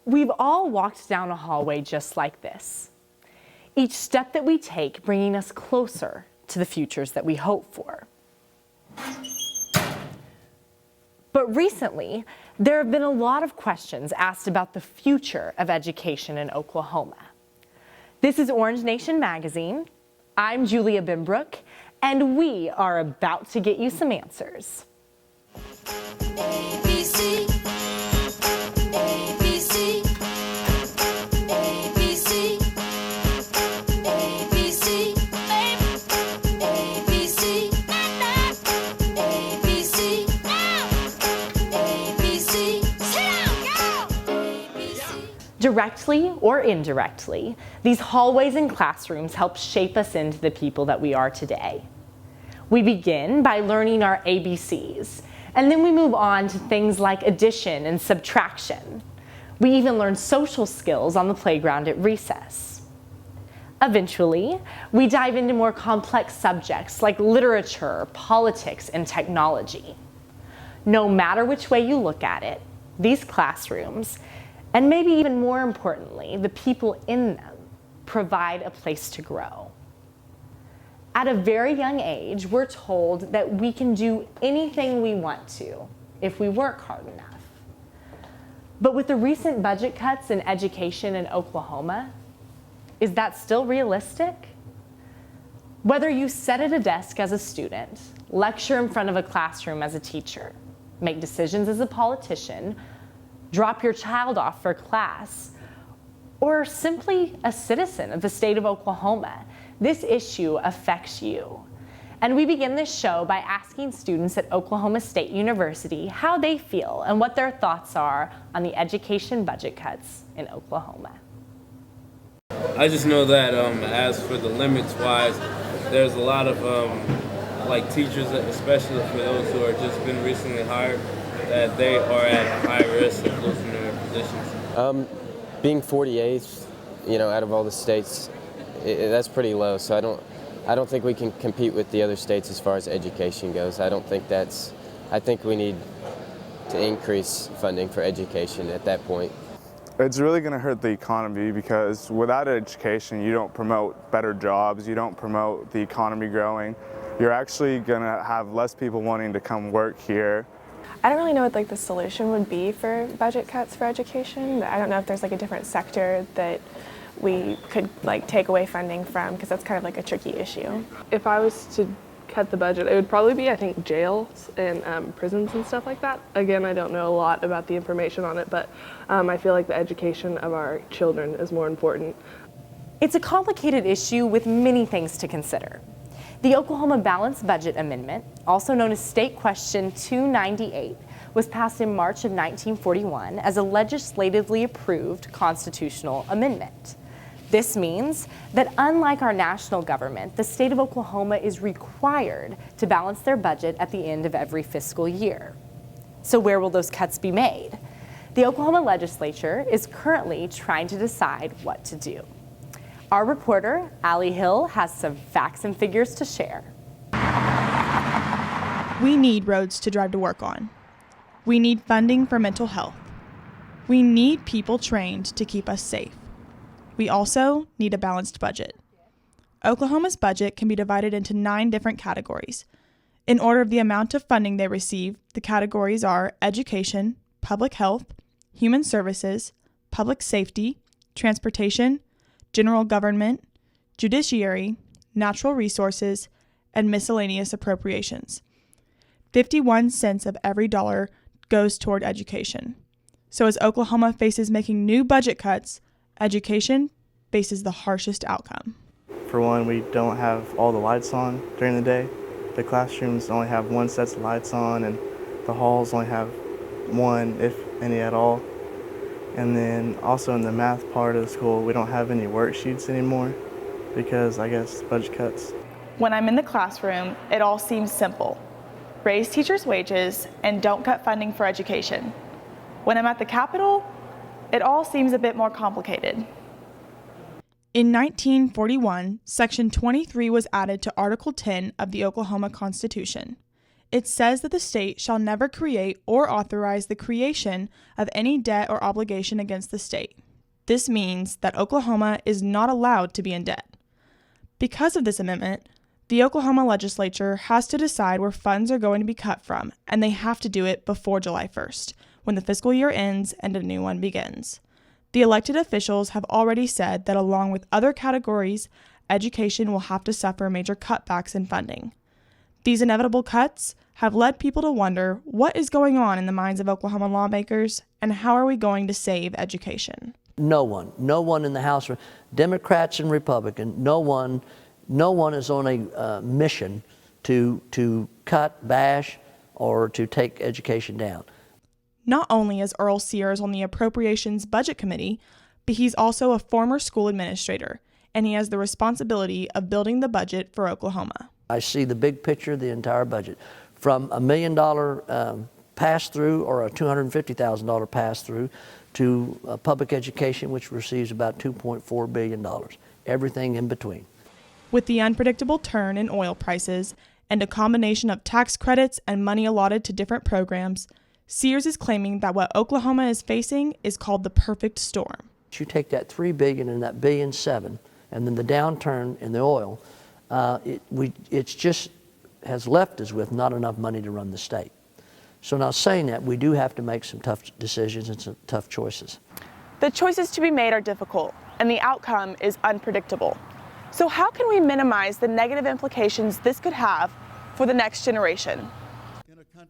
We've all walked down a hallway just like this. Each step that we take bringing us closer to the futures that we hope for. But recently, there have been a lot of questions asked about the future of education in Oklahoma. This is Orange Nation Magazine. I'm Julia Benbrook, and we are about to get you some answers. ABC. ABC. ABC. ABC. ABC. ABC. ABC. Directly or indirectly, these hallways and classrooms help shape us into the people that we are today. We begin by learning our ABCs, and then we move on to things like addition and subtraction. We even learn social skills on the playground at recess. Eventually, we dive into more complex subjects like literature, politics, and technology. No matter which way you look at it, these classrooms, and maybe even more importantly, the people in them, provide a place to grow. At a very young age, we're told that we can do anything we want to if we work hard enough. But with the recent budget cuts in education in Oklahoma, is that still realistic? Whether you sit at a desk as a student, lecture in front of a classroom as a teacher, make decisions as a politician, drop your child off for class, or simply a citizen of the state of Oklahoma, this issue affects you. And we begin this show by asking students at Oklahoma State University how they feel and what their thoughts are on the education budget cuts in Oklahoma. I just know that as for the limits wise, there's a lot of like teachers, especially for those who are just been recently hired, that they are at a high risk of losing their positions. Being 48th, out of all the states, that's pretty low. So I don't think we can compete with the other states as far as education goes. I think we need to increase funding for education at that point. It's really going to hurt the economy because without education, you don't promote better jobs, you don't promote the economy growing. You're actually going to have less people wanting to come work here. I don't really know what the solution would be for budget cuts for education. I don't know if there's a different sector that we could take away funding from, because that's kind of a tricky issue. If I was to cut the budget, it would probably be, I think, jails and prisons and stuff like that. Again, I don't know a lot about the information on it, but I feel like the education of our children is more important. It's a complicated issue with many things to consider. The Oklahoma Balanced Budget Amendment, also known as State Question 298, was passed in March of 1941 as a legislatively approved constitutional amendment. This means that unlike our national government, the state of Oklahoma is required to balance their budget at the end of every fiscal year. So where will those cuts be made? The Oklahoma legislature is currently trying to decide what to do. Our reporter, Alli Hill, has some facts and figures to share. We need roads to drive to work on. We need funding for mental health. We need people trained to keep us safe. We also need a balanced budget. Oklahoma's budget can be divided into 9 different categories. In order of the amount of funding they receive, the categories are education, public health, human services, public safety, transportation, general government, judiciary, natural resources, and miscellaneous appropriations. 51 cents of every dollar goes toward education. So as Oklahoma faces making new budget cuts, education faces the harshest outcome. For one, we don't have all the lights on during the day. The classrooms only have 1 set of lights on, and the halls only have 1, if any at all. And then also in the math part of the school, we don't have any worksheets anymore because, I guess, budget cuts. When I'm in the classroom, it all seems simple. Raise teachers' wages and don't cut funding for education. When I'm at the Capitol, it all seems a bit more complicated. In 1941, Section 23 was added to Article 10 of the Oklahoma Constitution. It says that the state shall never create or authorize the creation of any debt or obligation against the state. This means that Oklahoma is not allowed to be in debt. Because of this amendment, the Oklahoma legislature has to decide where funds are going to be cut from, and they have to do it before July 1st, when the fiscal year ends and a new one begins. The elected officials have already said that along with other categories, education will have to suffer major cutbacks in funding. These inevitable cuts have led people to wonder what is going on in the minds of Oklahoma lawmakers and how are we going to save education. No one in the House, Democrats and Republicans, no one is on a mission to cut, bash, or to take education down. Not only is Earl Sears on the Appropriations Budget Committee, but he's also a former school administrator, and he has the responsibility of building the budget for Oklahoma. I see the big picture, the entire budget, from $1 million pass-through or a $250,000 pass-through to public education, which receives about $2.4 billion, everything in between. With the unpredictable turn in oil prices and a combination of tax credits and money allotted to different programs, Sears is claiming that what Oklahoma is facing is called the perfect storm. You take that $3 billion and that $1.7 billion, and then the downturn in the oil, it's just has left us with not enough money to run the state. So now saying that, we do have to make some tough decisions and some tough choices. The choices to be made are difficult, and the outcome is unpredictable. So how can we minimize the negative implications this could have for the next generation?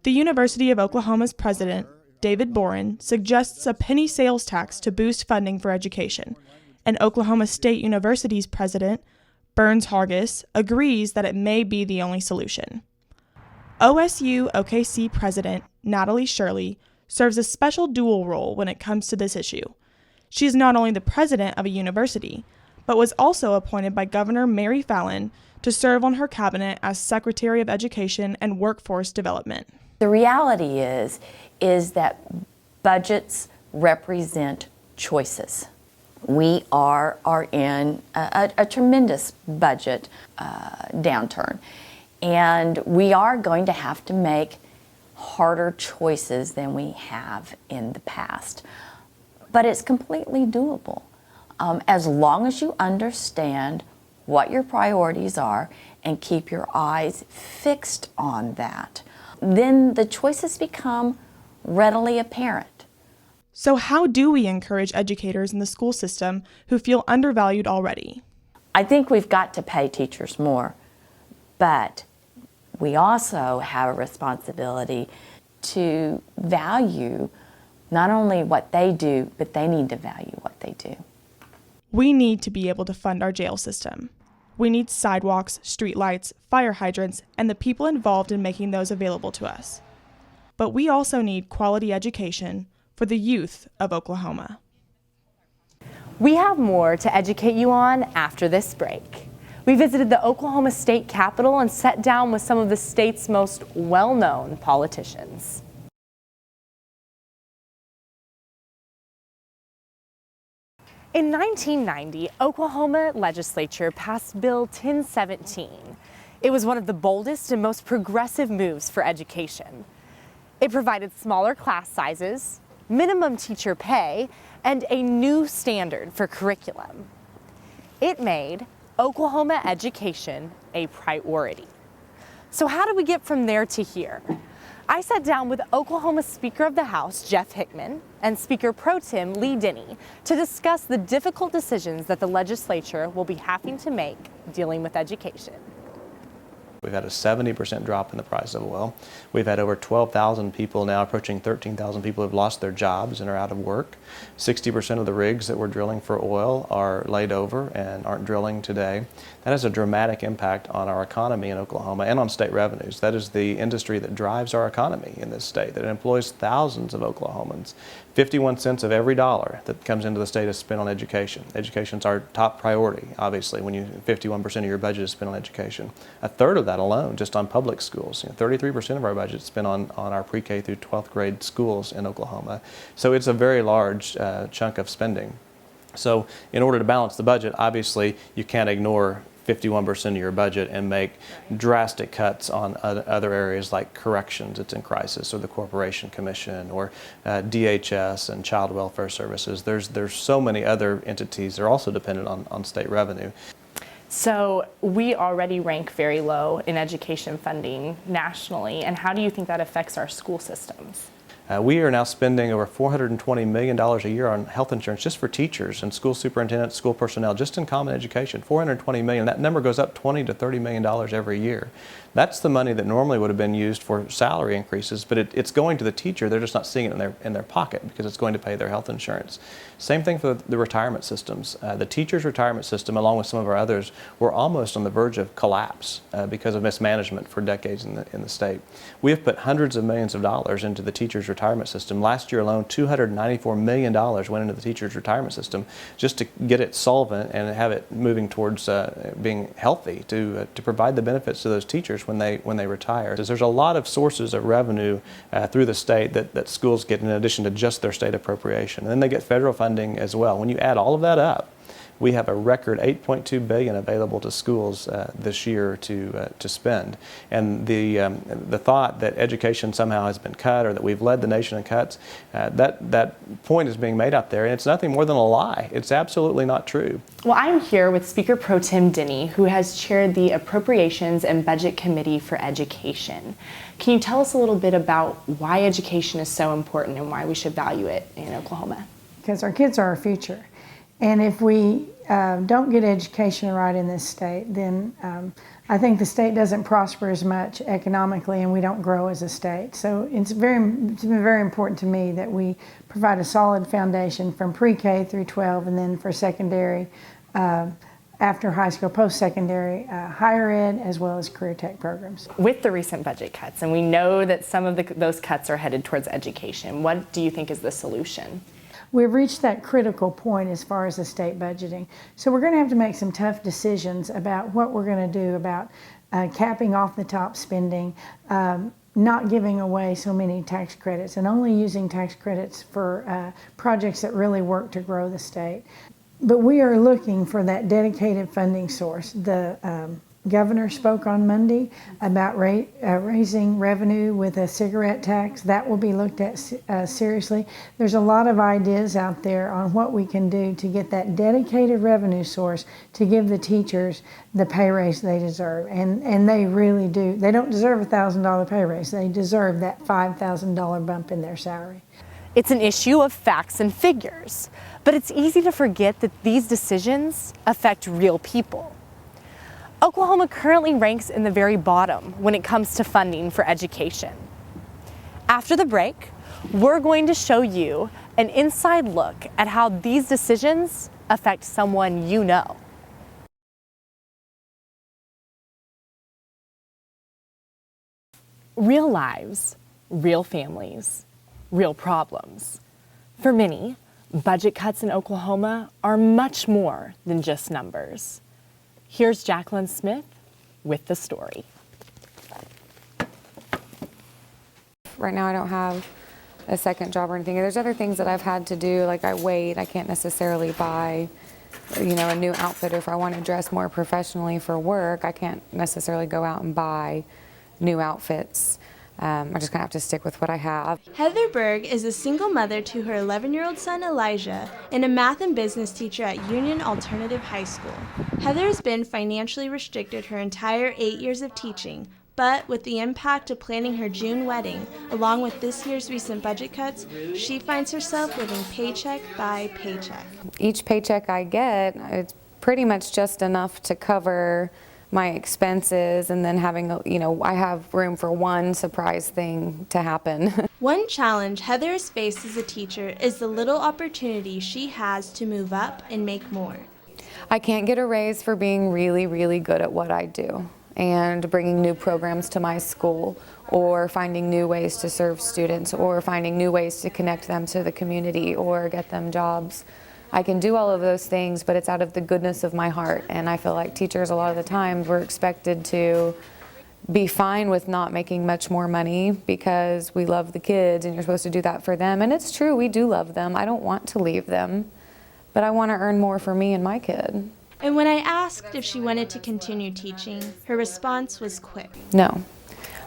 The University of Oklahoma's president, David Boren, suggests a penny sales tax to boost funding for education, and Oklahoma State University's president, Burns Hargis, agrees that it may be the only solution. OSU OKC president, Natalie Shirley, serves a special dual role when it comes to this issue. She is not only the president of a university, but was also appointed by Governor Mary Fallin to serve on her cabinet as Secretary of Education and Workforce Development. The reality is that budgets represent choices. We are in a tremendous budget downturn, and we are going to have to make harder choices than we have in the past. But it's completely doable. As long as you understand what your priorities are and keep your eyes fixed on that, then the choices become readily apparent. So how do we encourage educators in the school system who feel undervalued already? I think we've got to pay teachers more, but we also have a responsibility to value not only what they do, but they need to value what they do. We need to be able to fund our jail system. We need sidewalks, streetlights, fire hydrants, and the people involved in making those available to us. But we also need quality education for the youth of Oklahoma. We have more to educate you on after this break. We visited the Oklahoma State Capitol and sat down with some of the state's most well-known politicians. In 1990, Oklahoma legislature passed Bill 1017. It was one of the boldest and most progressive moves for education. It provided smaller class sizes, minimum teacher pay, and a new standard for curriculum. It made Oklahoma education a priority. So how do we get from there to here? I sat down with Oklahoma Speaker of the House, Jeff Hickman, and Speaker Pro Tem Lee Denny to discuss the difficult decisions that the legislature will be having to make dealing with education. We've had a 70% drop in the price of oil. We've had over 12,000 people, now approaching 13,000 people, who have lost their jobs and are out of work. 60% of the rigs that we're drilling for oil are laid over and aren't drilling today. That has a dramatic impact on our economy in Oklahoma and on state revenues. That is the industry that drives our economy in this state, that employs thousands of Oklahomans. 51 cents of every dollar that comes into the state is spent on education. Education's our top priority, obviously, when 51% of your budget is spent on education. A third of that alone just on public schools. 33% of our budget is spent on our pre-K through 12th grade schools in Oklahoma. So it's a very large chunk of spending. So in order to balance the budget, obviously you can't ignore 51% of your budget and make drastic cuts on other areas like corrections, it's in crisis, or the Corporation Commission, or DHS and Child Welfare Services. There's so many other entities that are also dependent on state revenue. So we already rank very low in education funding nationally, and how do you think that affects our school systems? We are now spending over $420 million a year on health insurance just for teachers and school superintendents, school personnel, just in common education. $420 million. That number goes up $20 to $30 million every year. That's the money that normally would have been used for salary increases, but it's going to the teacher. They're just not seeing it in their pocket because it's going to pay their health insurance. Same thing for the retirement systems. The teachers' retirement system, along with some of our others, were almost on the verge of collapse because of mismanagement for decades in the state. We have put hundreds of millions of dollars into the teachers' retirement system. Last year alone, $294 million went into the teachers' retirement system just to get it solvent and have it moving towards being healthy to provide the benefits to those teachers when they retire. There's a lot of sources of revenue through the state that schools get in addition to just their state appropriation. And then they get federal funding as well. When you add all of that up, we have a record $8.2 billion available to schools this year to spend. And the thought that education somehow has been cut or that we've led the nation in cuts, that point is being made out there, and it's nothing more than a lie. It's absolutely not true. Well, I'm here with Speaker Pro Tem Denny, who has chaired the Appropriations and Budget Committee for Education. Can you tell us a little bit about why education is so important and why we should value it in Oklahoma? Because our kids are our future. And if we don't get education right in this state, then I think the state doesn't prosper as much economically and we don't grow as a state. So it's been very important to me that we provide a solid foundation from pre-K through 12 and then for secondary, after high school, post-secondary, higher ed, as well as career tech programs. With the recent budget cuts, and we know that some of those cuts are headed towards education, what do you think is the solution? We've reached that critical point as far as the state budgeting. So we're going to have to make some tough decisions about what we're going to do about capping off the top spending, not giving away so many tax credits, and only using tax credits for projects that really work to grow the state. But we are looking for that dedicated funding source. The governor spoke on Monday about raising revenue with a cigarette tax. That will be looked at seriously. There's a lot of ideas out there on what we can do to get that dedicated revenue source to give the teachers the pay raise they deserve. And they really do. They don't deserve a $1,000 pay raise. They deserve that $5,000 bump in their salary. It's an issue of facts and figures, but it's easy to forget that these decisions affect real people. Oklahoma currently ranks in the very bottom when it comes to funding for education. After the break, we're going to show you an inside look at how these decisions affect someone you know. Real lives, real families, real problems. For many, budget cuts in Oklahoma are much more than just numbers. Here's Jacqueline Smith with the story. Right now I don't have a second job or anything. There's other things that I've had to do, like I can't necessarily buy, a new outfit. If I want to dress more professionally for work, I can't necessarily go out and buy new outfits. I just kind of have to stick with what I have. Heather Berg is a single mother to her 11-year-old son Elijah and a math and business teacher at Union Alternative High School. Heather has been financially restricted her entire 8 years of teaching, but with the impact of planning her June wedding, along with this year's recent budget cuts, she finds herself living paycheck by paycheck. Each paycheck I get, it's pretty much just enough to cover my expenses, and then having, I have room for one surprise thing to happen. One challenge Heather has faced as a teacher is the little opportunity she has to move up and make more. I can't get a raise for being really, really good at what I do and bringing new programs to my school, or finding new ways to serve students, or finding new ways to connect them to the community or get them jobs. I can do all of those things, but it's out of the goodness of my heart. And I feel like teachers, a lot of the times, we're expected to be fine with not making much more money because we love the kids and you're supposed to do that for them. And it's true, we do love them. I don't want to leave them, but I want to earn more for me and my kid. And when I asked if she wanted to continue teaching, her response was quick. No,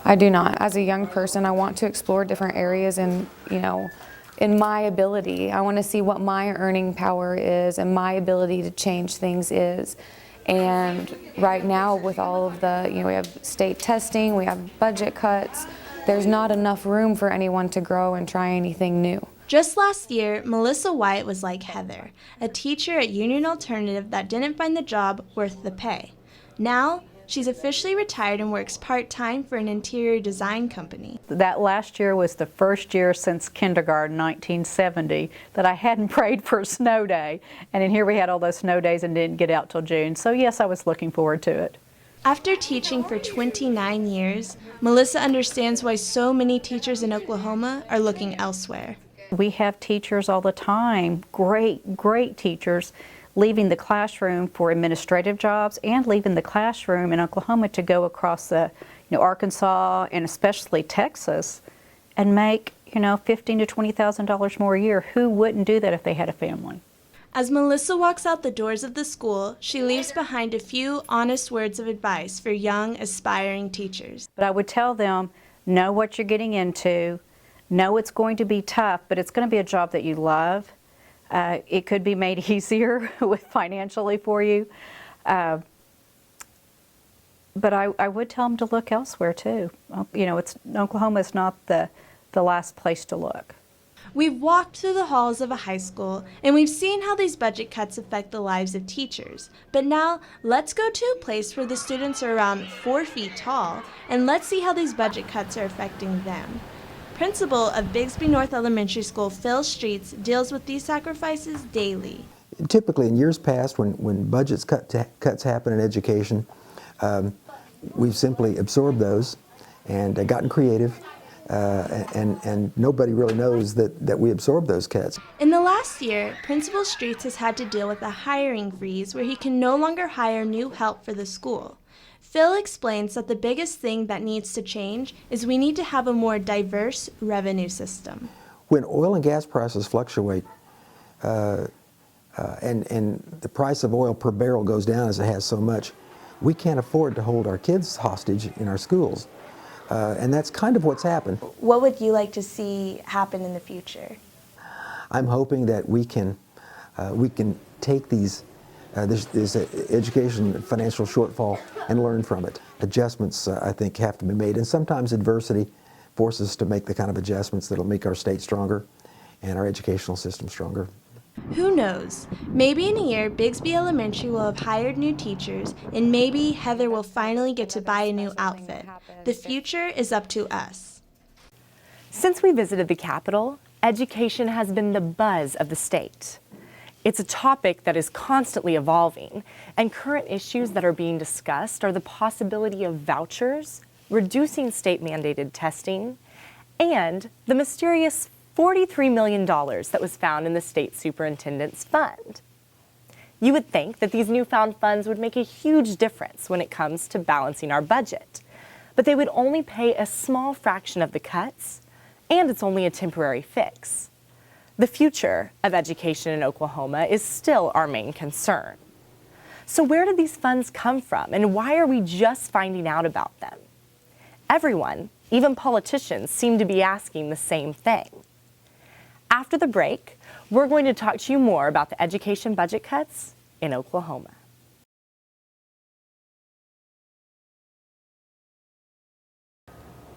I do not. As a young person, I want to explore different areas and, in my ability. I want to see what my earning power is and my ability to change things is. And right now with all of the, we have state testing, we have budget cuts, there's not enough room for anyone to grow and try anything new. Just last year, Melissa White was like Heather, a teacher at Union Alternative that didn't find the job worth the pay. Now, she's officially retired and works part-time for an interior design company. That last year was the first year since kindergarten, 1970, that I hadn't prayed for a snow day. And then here we had all those snow days and didn't get out till June. So yes, I was looking forward to it. After teaching for 29 years, Melissa understands why so many teachers in Oklahoma are looking elsewhere. We have teachers all the time, great teachers, leaving the classroom for administrative jobs and leaving the classroom in Oklahoma to go across the, Arkansas and especially Texas and make, $15,000 to $20,000 more a year. Who wouldn't do that if they had a family? As Melissa walks out the doors of the school, she leaves behind a few honest words of advice for young, aspiring teachers. But I would tell them, know what you're getting into, know it's going to be tough, but it's going to be a job that you love. It could be made easier with financially for you. But I would tell them to look elsewhere too. Oklahoma is not the last place to look. We've walked through the halls of a high school, and we've seen how these budget cuts affect the lives of teachers. But now, let's go to a place where the students are around 4 feet tall, and let's see how these budget cuts are affecting them. Principal of Bigsby North Elementary School, Phil Streets, deals with these sacrifices daily. Typically, in years past, when budget cuts happen in education, we've simply absorbed those and gotten creative. And nobody really knows that we absorb those cuts. In the last year, Principal Streets has had to deal with a hiring freeze where he can no longer hire new help for the school. Phil explains that the biggest thing that needs to change is we need to have a more diverse revenue system. When oil and gas prices fluctuate and the price of oil per barrel goes down as it has so much, we can't afford to hold our kids hostage in our schools. And that's kind of what's happened. What would you like to see happen in the future? I'm hoping that we can take this education financial shortfall and learn from it. Adjustments, I think, have to be made, and sometimes adversity forces us to make the kind of adjustments that will make our state stronger and our educational system stronger. Who knows? Maybe in a year, Bigsby Elementary will have hired new teachers, and maybe Heather will finally get to buy a new outfit. The future is up to us. Since we visited the Capitol, education has been the buzz of the state. It's a topic that is constantly evolving, and current issues that are being discussed are the possibility of vouchers, reducing state-mandated testing, and the mysterious $43 million that was found in the state superintendent's fund. You would think that these newfound funds would make a huge difference when it comes to balancing our budget, but they would only pay a small fraction of the cuts, and it's only a temporary fix. The future of education in Oklahoma is still our main concern. So where did these funds come from, and why are we just finding out about them? Everyone, even politicians, seem to be asking the same thing. After the break, we're going to talk to you more about the education budget cuts in Oklahoma.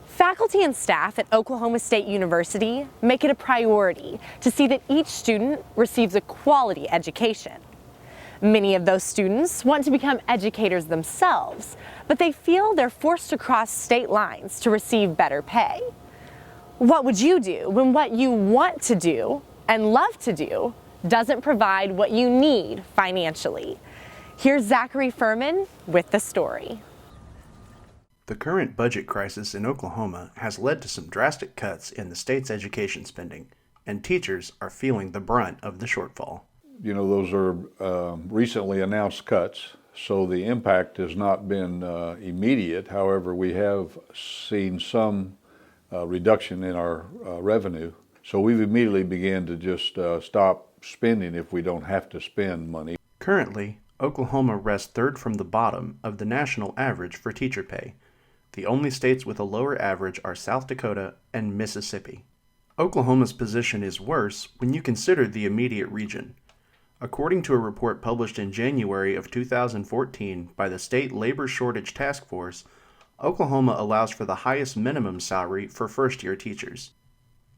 Faculty and staff at Oklahoma State University make it a priority to see that each student receives a quality education. Many of those students want to become educators themselves, but they feel they're forced to cross state lines to receive better pay. What would you do when what you want to do and love to do doesn't provide what you need financially? Here's Zachary Furman with the story. The current budget crisis in Oklahoma has led to some drastic cuts in the state's education spending, and teachers are feeling the brunt of the shortfall. Those are recently announced cuts, so the impact has not been immediate. However, we have seen some reduction in our revenue. So we've immediately began to just stop spending if we don't have to spend money. Currently, Oklahoma rests third from the bottom of the national average for teacher pay. The only states with a lower average are South Dakota and Mississippi. Oklahoma's position is worse when you consider the immediate region. According to a report published in January of 2014 by the State Labor Shortage Task Force, Oklahoma allows for the highest minimum salary for first-year teachers.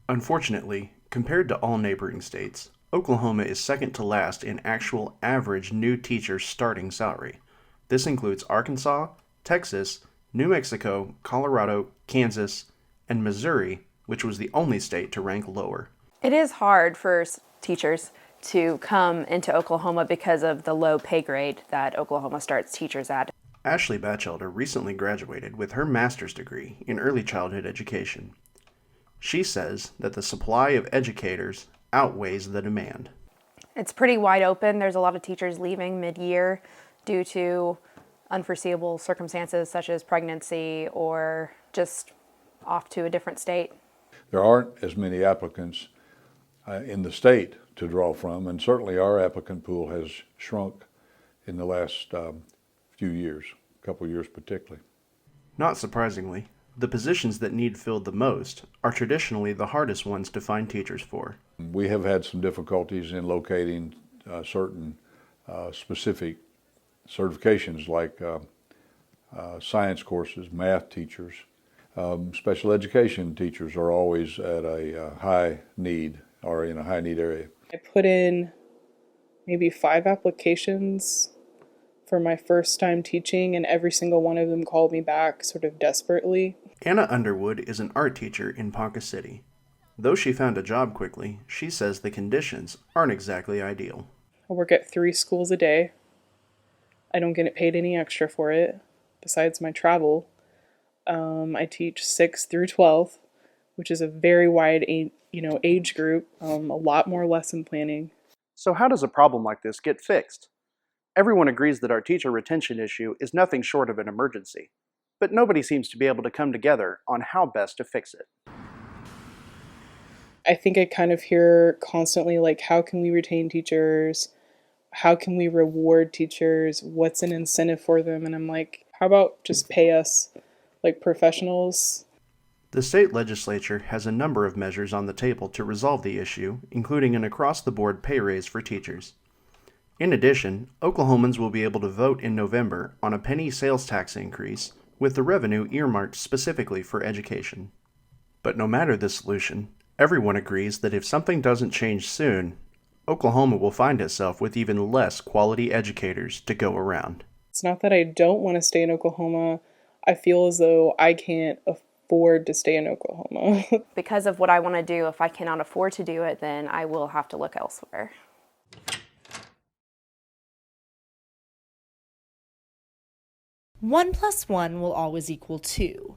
Unfortunately, compared to all neighboring states, Oklahoma is second to last in actual average new teacher starting salary. This includes Arkansas, Texas, New Mexico, Colorado, Kansas, and Missouri, which was the only state to rank lower. It is hard for teachers to come into Oklahoma because of the low pay grade that Oklahoma starts teachers at. Ashley Batchelder recently graduated with her master's degree in early childhood education. She says that the supply of educators outweighs the demand. It's pretty wide open. There's a lot of teachers leaving mid-year due to unforeseeable circumstances such as pregnancy or just off to a different state. There aren't as many applicants in the state to draw from, and certainly our applicant pool has shrunk in the last few years, a couple of years particularly. Not surprisingly, the positions that need filled the most are traditionally the hardest ones to find teachers for. We have had some difficulties in locating certain specific certifications like science courses, math teachers. Special education teachers are always at a high need or in a high need area. I put in maybe 5 applications for my first time teaching, and every single one of them called me back sort of desperately. Anna Underwood is an art teacher in Ponca City. Though she found a job quickly, she says the conditions aren't exactly ideal. I work at 3 schools a day. I don't get paid any extra for it, besides my travel. I teach 6 through 12, which is a very wide age group, a lot more lesson planning. So how does a problem like this get fixed? Everyone agrees that our teacher retention issue is nothing short of an emergency, but nobody seems to be able to come together on how best to fix it. I think I kind of hear constantly, like, how can we retain teachers? How can we reward teachers? What's an incentive for them? And I'm like, how about just pay us like professionals? The state legislature has a number of measures on the table to resolve the issue, including an across-the-board pay raise for teachers. In addition, Oklahomans will be able to vote in November on a penny sales tax increase, with the revenue earmarked specifically for education. But no matter the solution, everyone agrees that if something doesn't change soon, Oklahoma will find itself with even less quality educators to go around. It's not that I don't want to stay in Oklahoma. I feel as though I can't afford to stay in Oklahoma. Because of what I want to do, if I cannot afford to do it, then I will have to look elsewhere. One plus one will always equal 2,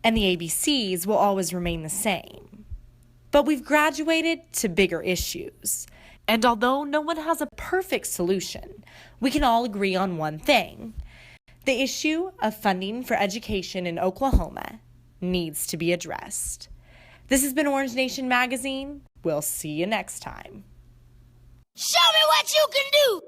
and the ABCs will always remain the same. But we've graduated to bigger issues. And although no one has a perfect solution, we can all agree on one thing. The issue of funding for education in Oklahoma needs to be addressed. This has been Orange Nation Magazine. We'll see you next time. Show me what you can do!